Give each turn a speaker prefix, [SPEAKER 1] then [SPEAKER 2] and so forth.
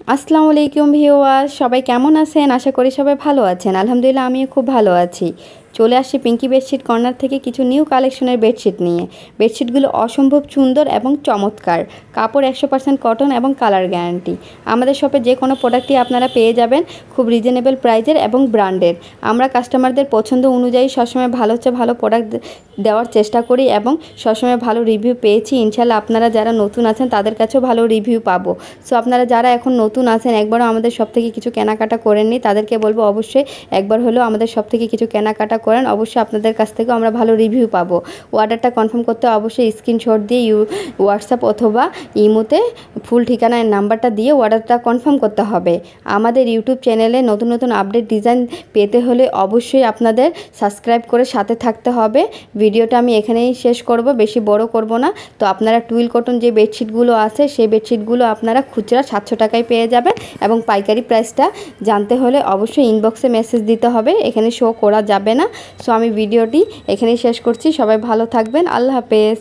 [SPEAKER 1] আসসালামু আলাইকুম ভিউয়ার্স, সবাই কেমন আছেন? আশা করি সবাই ভালো আছেন। আলহামদুলিল্লাহ আমিও খুব ভালো আছি। চলে আসছি পিঙ্কি বেডশিট কর্নার থেকে কিছু নিউ কালেকশনের বেডশিট নিয়ে। বেডশিটগুলো অসম্ভব সুন্দর এবং চমৎকার। কাপড় 100% কটন এবং কালার গ্যারান্টি। আমাদের শপে যে কোনো প্রোডাক্টই আপনারা পেয়ে যাবেন খুব রিজনেবল প্রাইজের এবং ব্র্যান্ডের। আমরা কাস্টমারদের পছন্দ অনুযায়ী সবসময় ভালো প্রোডাক্ট দেওয়ার চেষ্টা করি এবং সবসময় ভালো রিভিউ পেয়েছি। ইনশাল্লাহ আপনারা যারা নতুন আছেন তাদের কাছেও ভালো রিভিউ পাবো। সো আপনারা যারা এখন নতুন আছেন একবারও আমাদের শপ থেকে কিছু কেনাকাটা করেননি তাদেরকে বলবো অবশ্যই একবার হলেও আমাদের শপ থেকে কিছু কেনাকাটা করেন। অবশ্যই আপনাদের কাছ থেকেও আমরা ভালো রিভিউ পাবো। অর্ডারটা কনফার্ম করতে অবশ্যই স্ক্রিনশট দিয়ে হোয়াটসঅ্যাপ অথবা ইমোতে ফুল ঠিকানার নাম্বারটা দিয়ে অর্ডারটা কনফার্ম করতে হবে। আমাদের ইউটিউব চ্যানেলে নতুন নতুন আপডেট ডিজাইন পেতে হলে অবশ্যই আপনাদের সাবস্ক্রাইব করে সাথে থাকতে হবে। ভিডিওটা আমি এখানেই শেষ করব, বেশি বড় করব না। তো আপনারা টুইল কটন যে বেডশিটগুলো আছে সেই বেডশিটগুলো আপনারা খুচরা 700 টাকায় পেয়ে যাবেন এবং পাইকারি প্রাইসটা জানতে হলে অবশ্যই ইনবক্সে মেসেজ দিতে হবে, এখানে শো করা যাবে না। সো আমি ভিডিওটি এখানেই শেষ করছি। সবাই ভালো থাকবেন। আল্লাহ হাফেজ।